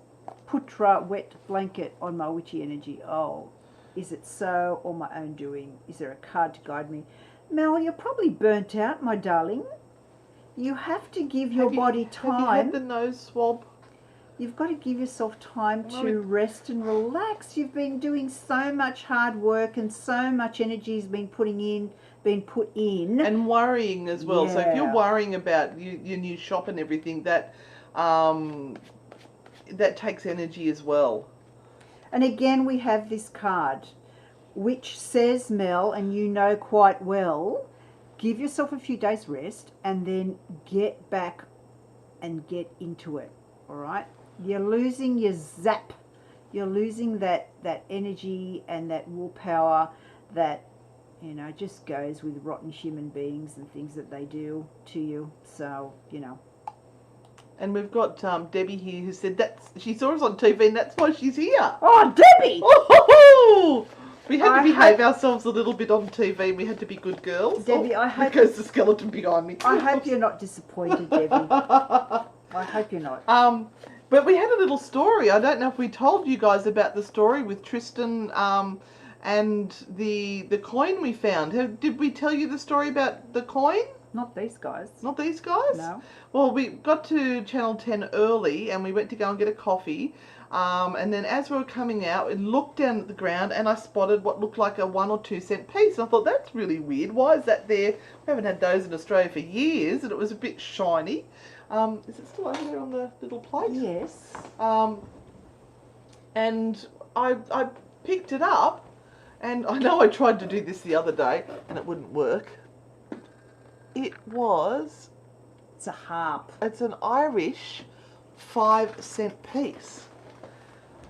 put a wet blanket on my witchy energy. Oh, is it so or my own doing? Is there a card to guide me? Mel, you're probably burnt out, my darling. You have to give your body time. Have you had the nose swab? You've got to give yourself time to rest and relax. You've been doing so much hard work and so much energy has been put in. And worrying as well. Yeah. So if you're worrying about your new shop and everything, that takes energy as well. And again, we have this card, which says, Mel, and you know quite well, give yourself a few days rest and then get back and get into it, all right? You're losing your zap. You're losing that energy and that willpower that, you know, just goes with rotten human beings and things that they do to you. So, you know. And we've got Debbie here who said she saw us on TV and that's why she's here. Oh, Debbie! Oh, we had to behave ourselves a little bit on TV. We had to be good girls. Debbie, I hope... There goes the skeleton behind me. I hope you're not disappointed, Debbie. I hope you're not. But we had a little story. I don't know if we told you guys about the story with Tristan and the coin we found. Did we tell you the story about the coin? Not these guys. Not these guys? No. Well, we got to Channel 10 early and we went to go and get a coffee. And then as we were coming out, we looked down at the ground and I spotted what looked like a 1 or 2 cent piece. And I thought, that's really weird. Why is that there? We haven't had those in Australia for years and it was a bit shiny. Is it still over there on the little plate? Yes. And I picked it up, and I know I tried to do this the other day, and it wouldn't work. It's a harp. It's an Irish 5 cent piece.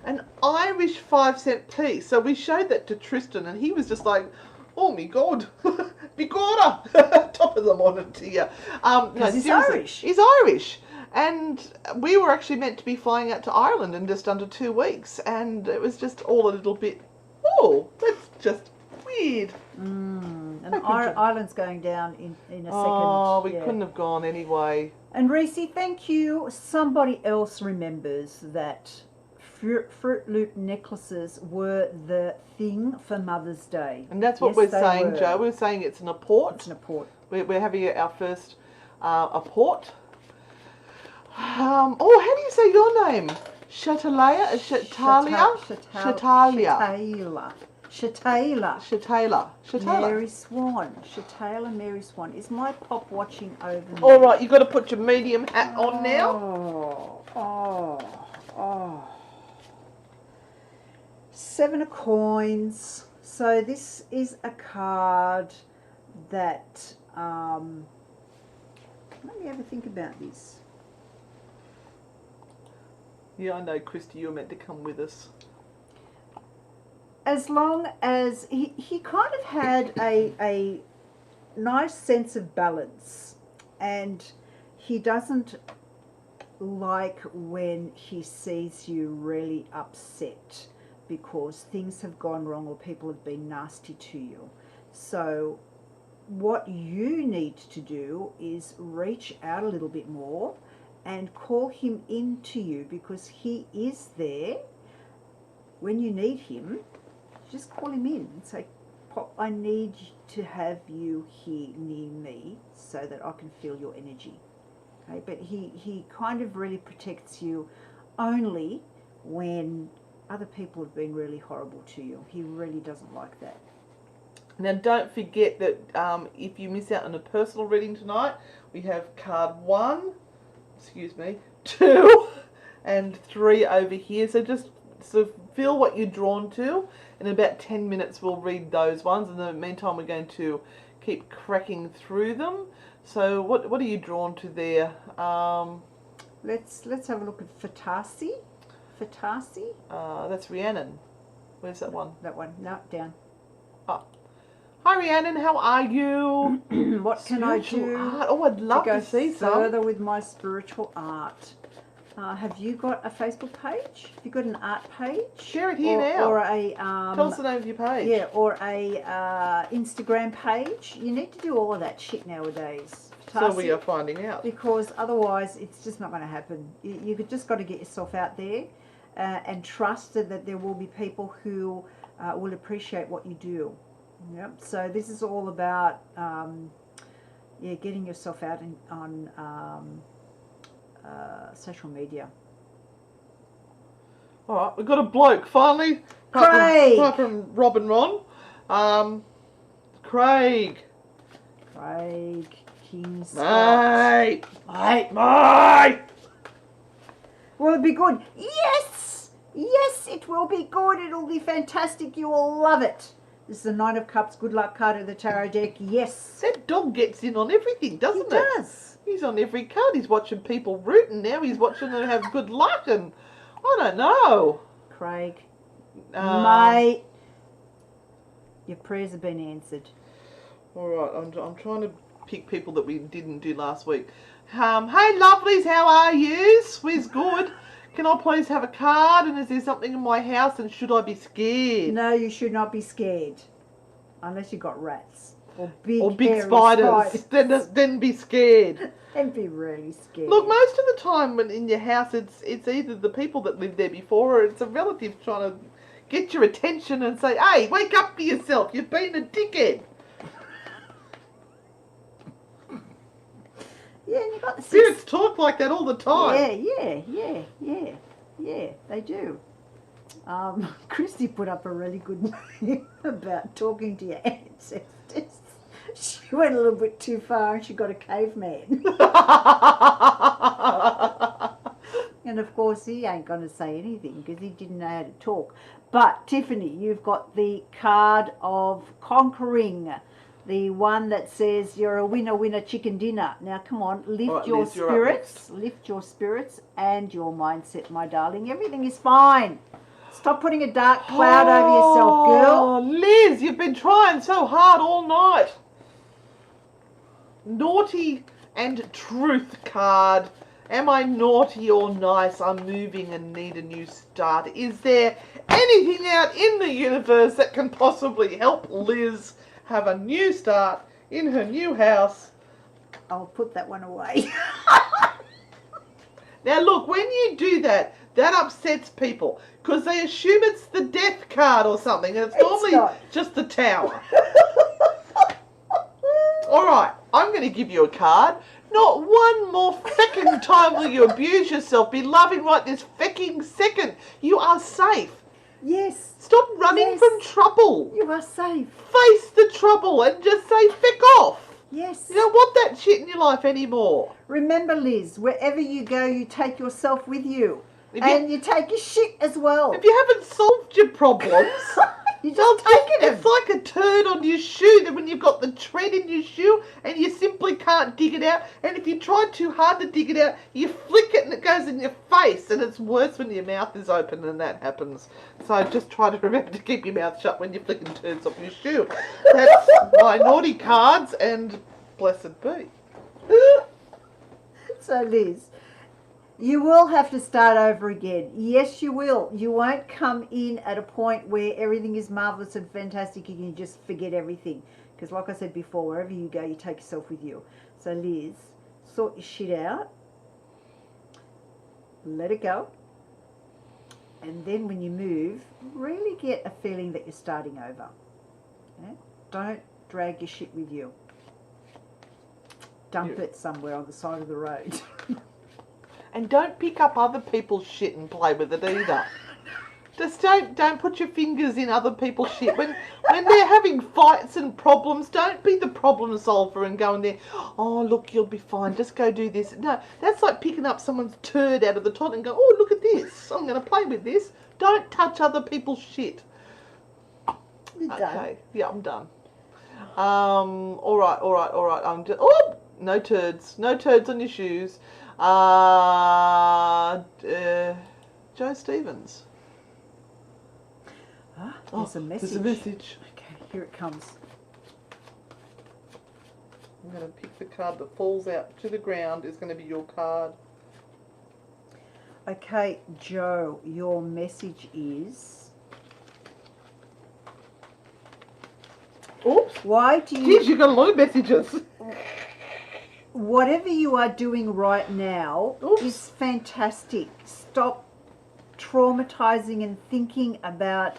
An Irish 5 cent piece. So we showed that to Tristan, and he was just like, oh my God, me gorda, top of the morning to you. Because he's Irish. He's Irish. And we were actually meant to be flying out to Ireland in just under 2 weeks. And it was just all a little bit, that's just weird. And Ireland's going down in a second. Oh, we couldn't have gone anyway. And Reese, thank you. Somebody else remembers that Fruit Loop necklaces were the thing for Mother's Day. And that's what we're saying, Joe. We're saying it's an apport. It's an apport. We're having our first apport. How do you say your name? Chatalia? Chatalia. Mary Swan. Shatayla Mary Swan. Is my pop watching over me? All right, you've got to put your medium hat on now. Oh. 7 of coins. So this is a card that, let me have a think about this. Yeah, I know, Christy, you're meant to come with us. As long as he kind of had a nice sense of balance, and he doesn't like when he sees you really upset because things have gone wrong or people have been nasty to you. So what you need to do is reach out a little bit more and call him into you, because he is there when you need him. Just call him in and say, Pop, I need to have you here near me so that I can feel your energy. Okay, but he kind of really protects you only when other people have been really horrible to you. He really doesn't like that. Now, don't forget that if you miss out on a personal reading tonight, we have card 2 and 3 over here. So just sort of feel what you're drawn to. In about 10 minutes, we'll read those ones. In the meantime, we're going to keep cracking through them. So what are you drawn to there? Let's have a look at Fatasi. Fatasi? That's Rhiannon. Where's that one? That one. No, down. Oh. Hi Rhiannon, how are you? What can I do? Art. Oh, I'd love to see some. Further with my spiritual art. Have you got a Facebook page? Have you got an art page? Share it here now. Or a tell us the name of your page. Yeah, or a Instagram page. You need to do all of that shit nowadays. So we are finding out. Because otherwise, it's just not going to happen. You just got to get yourself out there and trust that there will be people who will appreciate what you do. Yep. So this is all about getting yourself out on social media. All right, we've got a bloke finally. Apart from Rob and Ron, Craig. King Mate. Mate. Will it be good? Yes, it will be good. It'll be fantastic. You will love it. This is the 9 of Cups, good luck card of the tarot deck. Yes. That dog gets in on everything, doesn't it? He does. He's on every card. He's watching people rooting now. He's watching them have good luck, and I don't know. Craig, mate, your prayers have been answered. All right, I'm trying to pick people that we didn't do last week. Hey, lovelies, how are yous? We's good. Can I please have a card? And is there something in my house? And should I be scared? No, you should not be scared, unless you've got rats or big spiders. Then be scared. And be really scared. Look, most of the time when in your house, it's either the people that lived there before, or it's a relative trying to get your attention and say, "Hey, wake up to yourself! You've been a dickhead." Yeah, and you got the spirits talk like that all the time. Yeah, they do. Christy put up a really good meme about talking to your ancestors. She went a little bit too far and she got a caveman. And of course he ain't going to say anything because he didn't know how to talk. But Tiffany, you've got the card of conquering. The one that says you're a winner, chicken dinner. Now, come on, lift your spirits and your mindset, my darling. Everything is fine. Stop putting a dark cloud over yourself, girl. Oh, Liz, you've been trying so hard all night. Naughty and truth card. Am I naughty or nice? I'm moving and need a new start. Is there anything out in the universe that can possibly help Liz have a new start in her new house? I'll put that one away. Now look, when you do that, That upsets people because they assume it's the death card or something, and it's normally not. just the tower. All right, I'm going to give you a card. Not one more fecking time will you abuse yourself. Be loving right this fecking second. You are safe. Yes. Stop running from trouble. You are safe. Face the trouble and just say feck off. Yes. You don't want that shit in your life anymore. Remember, Liz, wherever you go, you take yourself with you. And you take your shit as well. If you haven't solved your problems, you just take it. It's like a turd on your shoe that when you've got the tread in your shoe and you simply can't dig it out. And if you try too hard to dig it out, you flick it and it goes in your face. And it's worse when your mouth is open and that happens. So just try to remember to keep your mouth shut when you're flicking turds off your shoe. That's my naughty cards and blessed be. So, Liz, you will have to start over again. Yes, you will. You won't come in at a point where everything is marvellous and fantastic and you just forget everything. Because like I said before, wherever you go, you take yourself with you. So, Liz, sort your shit out. Let it go. And then when you move, really get a feeling that you're starting over. Okay? Don't drag your shit with you. Dump it somewhere on the side of the road. And don't pick up other people's shit and play with it either. Just don't put your fingers in other people's shit. When they're having fights and problems, don't be the problem solver and go in there, oh, look, you'll be fine. Just go do this. No, that's like picking up someone's turd out of the toilet and go, oh, look at this. I'm going to play with this. Don't touch other people's shit. You're okay. done. Yeah, I'm done. All right. I'm just, oh, no turds. No turds on your shoes. Joe Stevens. There's a message. There's a message. Okay, here it comes. I'm going to pick the card that falls out to the ground. Is going to be your card. Okay, Joe, your message is... Oops. Why do you... Jeez, you got a lot of messages. Whatever you are doing right now is fantastic. Stop traumatizing and thinking about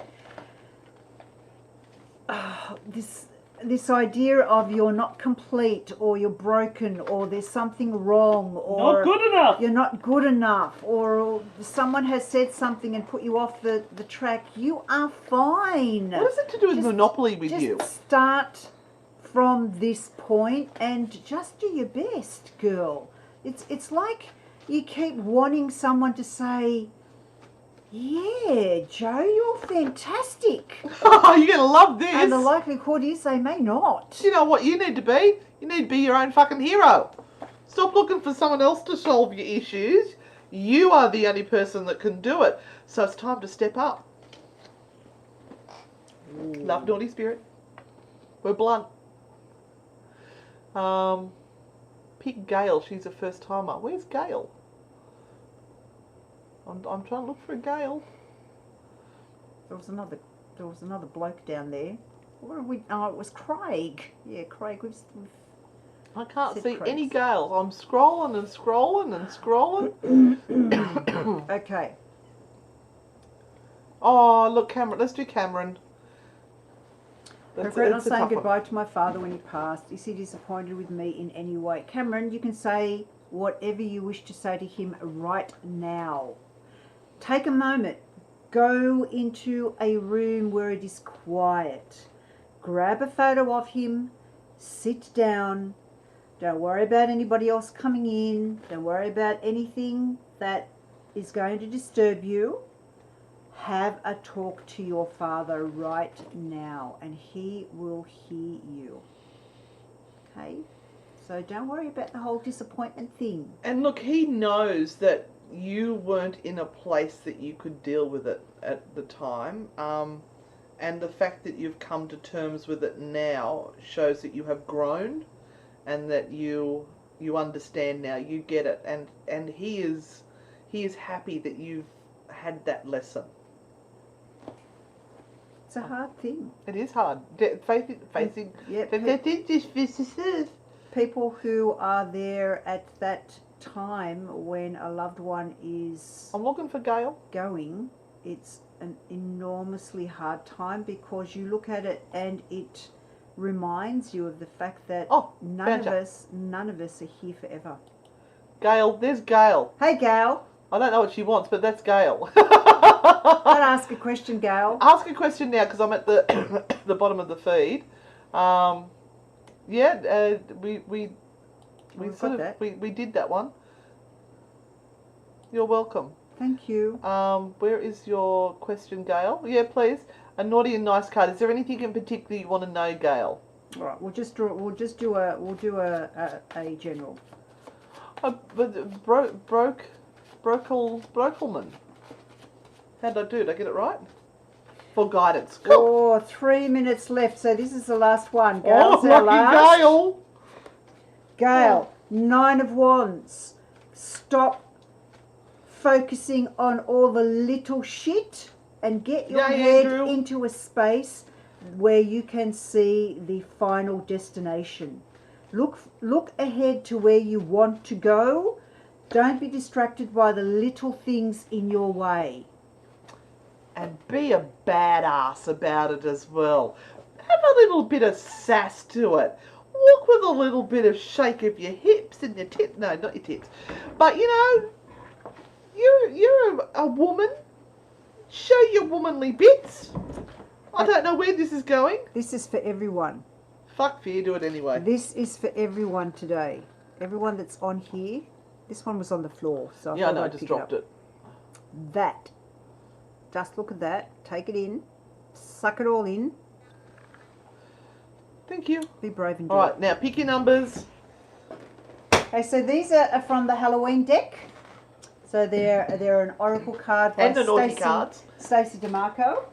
this idea of you're not complete or you're broken or there's something wrong or not good enough. You're not good enough or someone has said something and put you off the track. You are fine. What is it to do with Monopoly with you? Just start from this point and just do your best, girl. It's like you keep wanting someone to say, yeah, Joe, you're fantastic. Oh, you're going to love this. And the likelihood is they may not. Do you know what you need to be? You need to be your own fucking hero. Stop looking for someone else to solve your issues. You are the only person that can do it. So it's time to step up. Ooh. Love, naughty spirit. We're blunt. Pick Gail. She's a first timer. Where's Gail? I'm trying to look for a Gail. There was another bloke down there. What did we? Oh, it was Craig. Yeah, Craig. I can't see Craig's. any Gails. I'm scrolling and scrolling and scrolling. Okay. Oh, look, Cameron. Let's do Cameron. I regret not saying goodbye to my father when he passed. Is he disappointed with me in any way? Cameron, you can say whatever you wish to say to him right now. Take a moment. Go into a room where it is quiet. Grab a photo of him. Sit down. Don't worry about anybody else coming in. Don't worry about anything that is going to disturb you. Have a talk to your father right now and he will hear you. Okay? So don't worry about the whole disappointment thing. And look, he knows that you weren't in a place that you could deal with it at the time. And the fact that you've come to terms with it now shows that you have grown and that you understand now, you get it. And he is happy that you've had that lesson. It's a hard thing. It is hard. Facing people who are there at that time when a loved one is I'm looking for Gail. going, it's an enormously hard time because you look at it and it reminds you of the fact that none of us are here forever. Gail, there's Gail. Hey, Gail. I don't know what she wants, but that's Gail. I'll ask a question, Gail. Ask a question now because I'm at the the bottom of the feed. We did that one. You're welcome. Thank you. Where is your question, Gail? Yeah, please. A naughty and nice card. Is there anything in particular you want to know, Gail? All right, we'll do a general. Brokelman. How did I do? Did I get it right? For guidance. Cool. Oh, 3 minutes left, so this is the last one. Gail's our lucky last. Gail. Gail, 9 of Wands. Stop focusing on all the little shit and get your head into a space where you can see the final destination. Look ahead to where you want to go. Don't be distracted by the little things in your way. And be a badass about it as well. Have a little bit of sass to it. Walk with a little bit of shake of your hips and your tits. No, not your tits. But, you know, you're a woman. Show your womanly bits. I don't know where this is going. This is for everyone. Fuck fear, do it anyway. This is for everyone today. Everyone that's on here. This one was on the floor, so yeah, I know, I just dropped it. That. Just look at that. Take it in. Suck it all in. Thank you. Be brave and do it. All right, now pick your numbers. Okay, so these are from the Halloween deck. So they're an oracle card by and the naughty cards. Stacey DeMarco.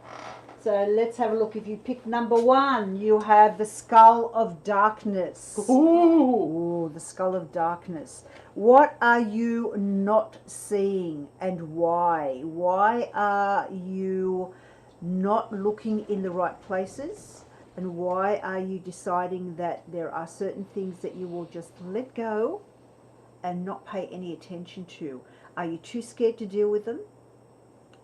So let's have a look. If you pick number 1, you have the Skull of Darkness. Ooh, the Skull of Darkness. What are you not seeing and why? Why are you not looking in the right places? And why are you deciding that there are certain things that you will just let go and not pay any attention to? Are you too scared to deal with them?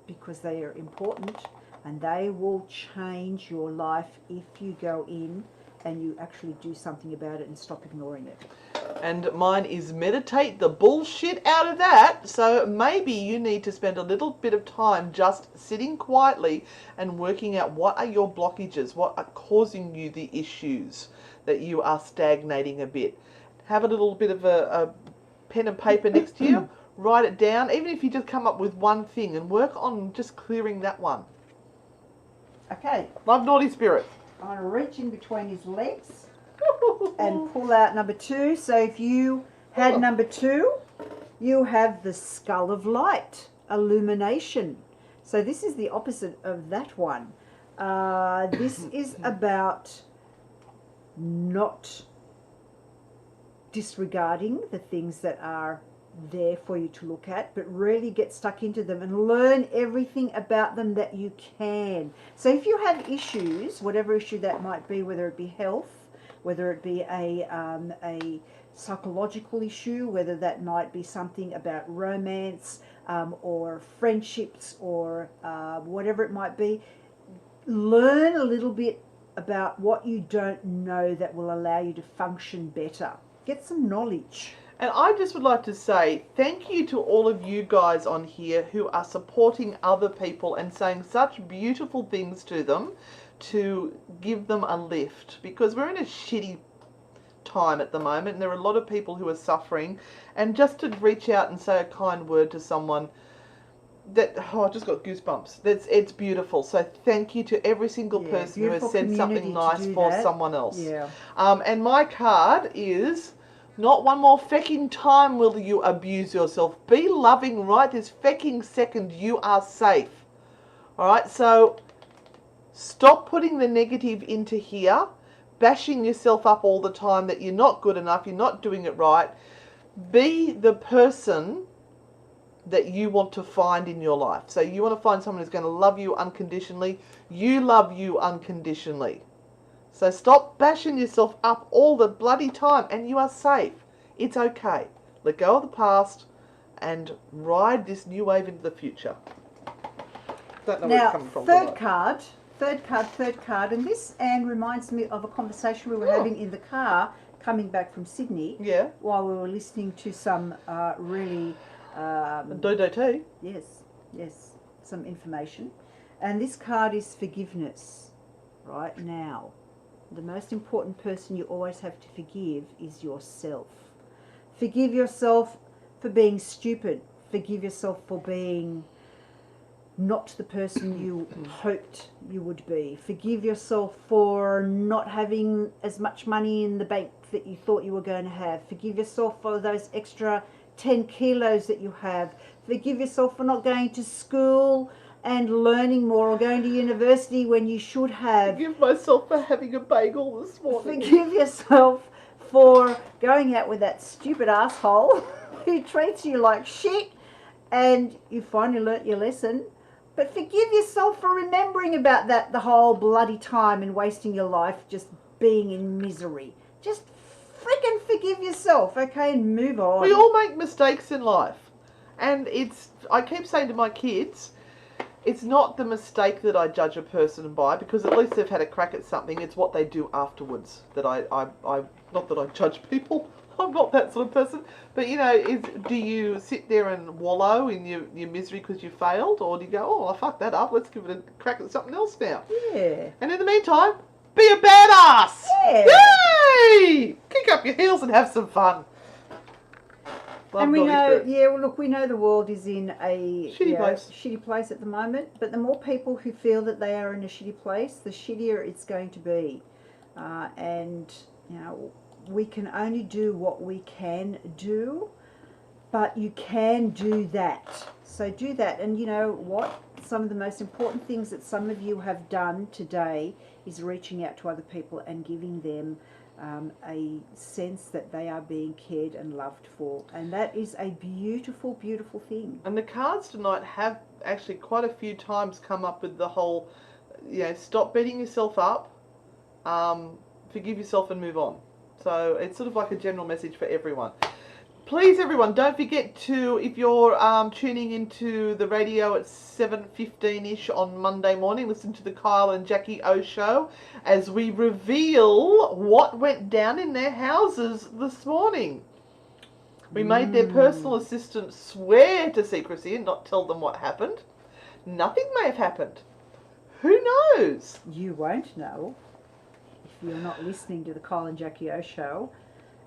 Because they are important and they will change your life if you go in and you actually do something about it and stop ignoring it. And mine is meditate the bullshit out of that. So maybe you need to spend a little bit of time just sitting quietly and working out what are your blockages, what are causing you the issues that you are stagnating a bit. Have a little bit of a pen and paper next to you. Write it down, even if you just come up with one thing and work on just clearing that one. Okay. Love naughty spirit. I'm going to reach in between his legs and pull out number 2. So if you had number 2, you have the Skull of Light, Illumination. So this is the opposite of that one. This is about not disregarding the things that are there for you to look at, but really get stuck into them and learn everything about them that you can. So if you have issues, whatever issue that might be, whether it be health, whether it be a psychological issue, whether that might be something about romance or friendships or whatever it might be, learn a little bit about what you don't know that will allow you to function better. Get some knowledge. And I just would like to say thank you to all of you guys on here who are supporting other people and saying such beautiful things to them to give them a lift, because we're in a shitty time at the moment and there are a lot of people who are suffering, and just to reach out and say a kind word to someone that, I just got goosebumps. It's beautiful. So thank you to every single person who has said something nice for someone else. Yeah. And my card is, not one more fecking time will you abuse yourself. Be loving right this fecking second. You are safe. All right, so stop putting the negative into here, bashing yourself up all the time that you're not good enough, you're not doing it right. Be the person that you want to find in your life. So you want to find someone who's going to love you unconditionally. You love you unconditionally. So stop bashing yourself up all the bloody time and you are safe. It's okay. let go of the past, and ride this new wave into the future. Don't know where it's Now, coming from. third card, and this, Anne, reminds me of a conversation we were having in the car coming back from Sydney. Yeah. While we were listening to some really Dodo tea. Yes, some information. And this card is forgiveness. Right now, the most important person you always have to forgive is yourself. Forgive yourself for being stupid. Forgive yourself for being not the person you hoped you would be. Forgive yourself for not having as much money in the bank that you thought you were going to have. Forgive yourself for those extra 10 kilos that you have. Forgive yourself for not going to school and learning more, or going to university when you should have. Forgive myself for having a bagel this morning. Forgive yourself for going out with that stupid asshole who treats you like shit, and you finally learnt your lesson. But forgive yourself for remembering about that the whole bloody time and wasting your life just being in misery. Just freaking forgive yourself, okay, and move on. We all make mistakes in life. And I keep saying to my kids, it's not the mistake that I judge a person by, because at least they've had a crack at something. It's what they do afterwards that I not that I judge people. I'm not that sort of person. But, do you sit there and wallow in your misery because you failed? Or do you go, oh, I fucked that up, let's give it a crack at something else now? Yeah. And in the meantime, be a badass! Yeah. Yay! Kick up your heels and have some fun. And we know, we know the world is in a shitty place at the moment. But the more people who feel that they are in a shitty place, the shittier it's going to be. And we can only do what we can do, but you can do that. So do that. And you know what? Some of the most important things that some of you have done today is reaching out to other people and giving them a sense that they are being cared and loved for. And that is a beautiful, beautiful thing. And the cards tonight have actually quite a few times come up with the whole, stop beating yourself up, forgive yourself and move on. So it's sort of like a general message for everyone. Please, everyone, don't forget to, if you're tuning into the radio at 7:15ish on Monday morning, listen to the Kyle and Jackie O show as we reveal what went down in their houses this morning. We made their personal assistant swear to secrecy and not tell them what happened. Nothing may have happened. Who knows? You won't know if you're not listening to the Kyle and Jackie O show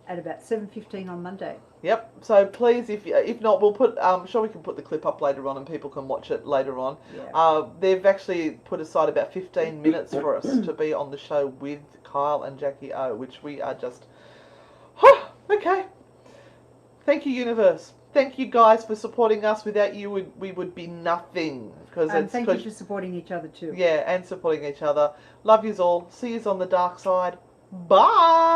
at about 7:15 on Monday. Yep. So please, if not, we'll put. Sure, we can put the clip up later on, and people can watch it later on. Yeah. They've actually put aside about 15 minutes for us to be on the show with Kyle and Jackie O, which we are just. Okay. Thank you, universe. Thank you guys for supporting us. Without you, we would be nothing. And thank you for supporting each other too. Yeah, and supporting each other. Love yous all. See yous on the dark side. Bye.